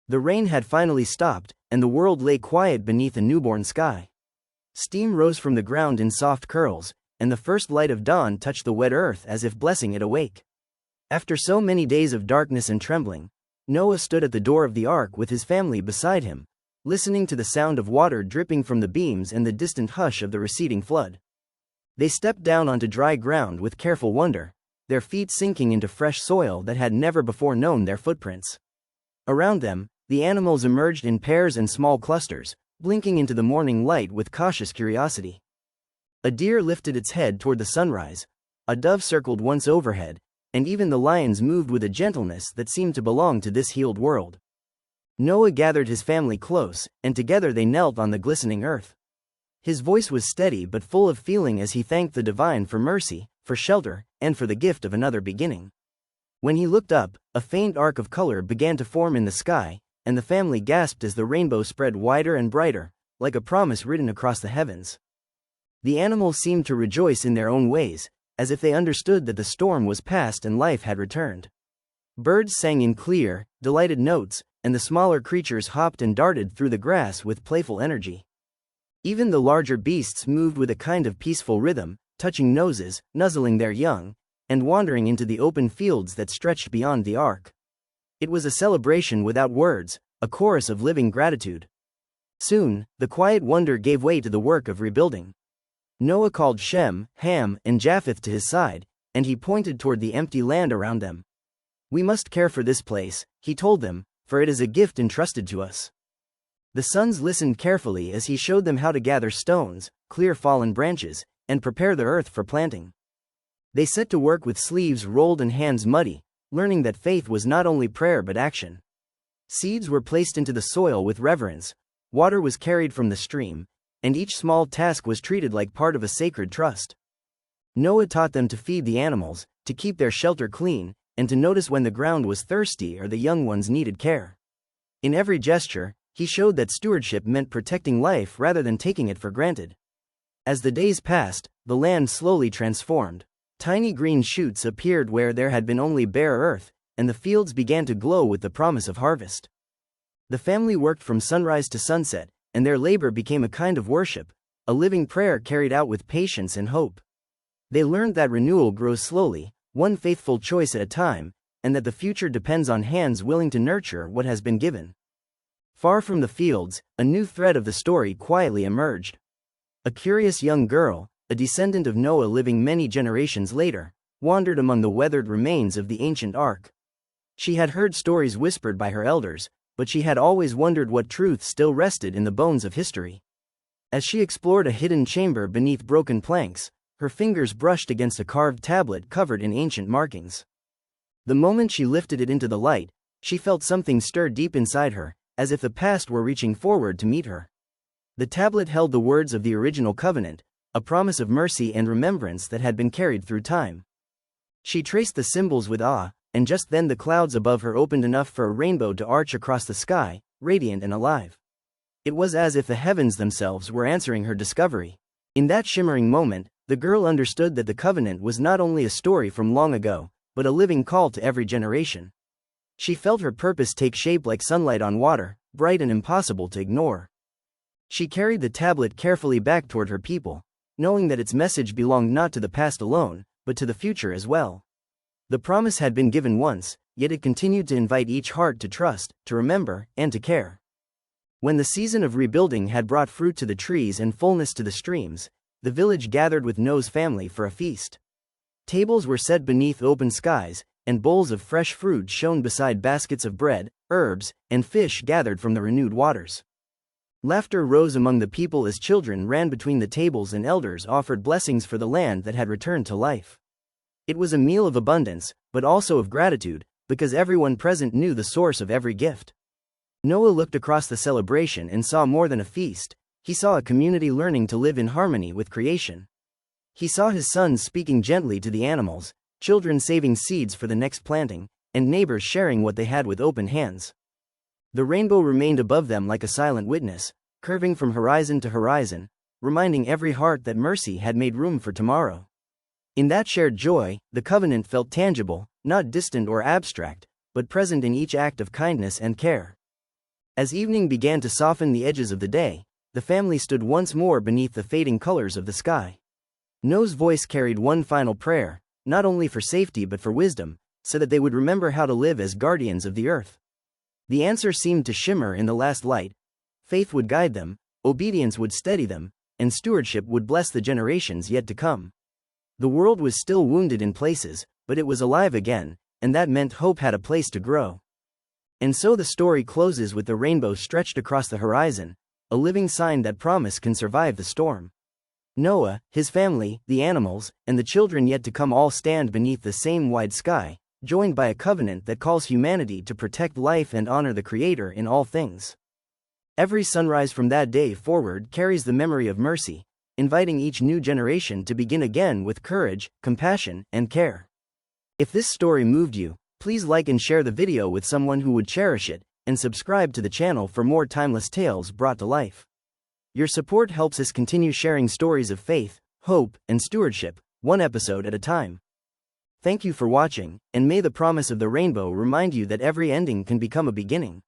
The rain had finally stopped, and the world lay quiet beneath a newborn sky. Steam rose from the ground in soft curls, and the first light of dawn touched the wet earth as if blessing it awake. After so many days of darkness and trembling, Noah stood at the door of the ark with his family beside him, listening to the sound of water dripping from the beams and the distant hush of the receding flood. They stepped down onto dry ground with careful wonder, their feet sinking into fresh soil that had never before known their footprints. Around them, the animals emerged in pairs and small clusters, blinking into the morning light with cautious curiosity. A deer lifted its head toward the sunrise, a dove circled once overhead, and even the lions moved with a gentleness that seemed to belong to this healed world. Noah gathered his family close, and together they knelt on the glistening earth. His voice was steady but full of feeling as he thanked the divine for mercy, for shelter, and for the gift of another beginning. When he looked up, a faint arc of color began to form in the sky, and the family gasped as the rainbow spread wider and brighter, like a promise written across the heavens. The animals seemed to rejoice in their own ways, as if they understood that the storm was past and life had returned. Birds sang in clear, delighted notes, and the smaller creatures hopped and darted through the grass with playful energy. Even the larger beasts moved with a kind of peaceful rhythm, touching noses, nuzzling their young, and wandering into the open fields that stretched beyond the ark. It was a celebration without words, a chorus of living gratitude. Soon, the quiet wonder gave way to the work of rebuilding. Noah called Shem, Ham, and Japheth to his side, and he pointed toward the empty land around them. "We must care for this place," he told them, "for it is a gift entrusted to us." The sons listened carefully as he showed them how to gather stones, clear fallen branches, and prepare the earth for planting. They set to work with sleeves rolled and hands muddy, learning that faith was not only prayer but action. Seeds were placed into the soil with reverence, water was carried from the stream, and each small task was treated like part of a sacred trust. Noah taught them to feed the animals, to keep their shelter clean, and to notice when the ground was thirsty or the young ones needed care. In every gesture, he showed that stewardship meant protecting life rather than taking it for granted. As the days passed, the land slowly transformed. Tiny green shoots appeared where there had been only bare earth, and the fields began to glow with the promise of harvest. The family worked from sunrise to sunset, and their labor became a kind of worship, a living prayer carried out with patience and hope. They learned that renewal grows slowly, one faithful choice at a time, and that the future depends on hands willing to nurture what has been given. Far from the fields, a new thread of the story quietly emerged. A curious young girl, a descendant of Noah living many generations later, wandered among the weathered remains of the ancient ark. She had heard stories whispered by her elders, but she had always wondered what truth still rested in the bones of history. As she explored a hidden chamber beneath broken planks, her fingers brushed against a carved tablet covered in ancient markings. The moment she lifted it into the light, she felt something stir deep inside her, as if the past were reaching forward to meet her. The tablet held the words of the original covenant, a promise of mercy and remembrance that had been carried through time. She traced the symbols with awe, and just then the clouds above her opened enough for a rainbow to arch across the sky, radiant and alive. It was as if the heavens themselves were answering her discovery. In that shimmering moment, the girl understood that the covenant was not only a story from long ago, but a living call to every generation. She felt her purpose take shape like sunlight on water, bright and impossible to ignore. She carried the tablet carefully back toward her people, knowing that its message belonged not to the past alone, but to the future as well. The promise had been given once, yet it continued to invite each heart to trust, to remember, and to care. When the season of rebuilding had brought fruit to the trees and fullness to the streams, the village gathered with Noah's family for a feast. Tables were set beneath open skies, and bowls of fresh fruit shone beside baskets of bread, herbs, and fish gathered from the renewed waters. Laughter rose among the people as children ran between the tables and elders offered blessings for the land that had returned to life. It was a meal of abundance, but also of gratitude, because everyone present knew the source of every gift. Noah looked across the celebration and saw more than a feast. He saw a community learning to live in harmony with creation. He saw his sons speaking gently to the animals, children saving seeds for the next planting, and neighbors sharing what they had with open hands. The rainbow remained above them like a silent witness, curving from horizon to horizon, reminding every heart that mercy had made room for tomorrow. In that shared joy, the covenant felt tangible, not distant or abstract, but present in each act of kindness and care. As evening began to soften the edges of the day, the family stood once more beneath the fading colors of the sky. Noah's voice carried one final prayer, not only for safety but for wisdom, so that they would remember how to live as guardians of the earth. The answer seemed to shimmer in the last light. Faith would guide them, obedience would steady them, and stewardship would bless the generations yet to come. The world was still wounded in places, but it was alive again, and that meant hope had a place to grow. And so the story closes with the rainbow stretched across the horizon, a living sign that promise can survive the storm. Noah, his family, the animals, and the children yet to come all stand beneath the same wide sky, joined by a covenant that calls humanity to protect life and honor the Creator in all things. Every sunrise from that day forward carries the memory of mercy, inviting each new generation to begin again with courage, compassion, and care. If this story moved you, please like and share the video with someone who would cherish it, and subscribe to the channel for more timeless tales brought to life. Your support helps us continue sharing stories of faith, hope, and stewardship, one episode at a time. Thank you for watching, and may the promise of the rainbow remind you that every ending can become a beginning.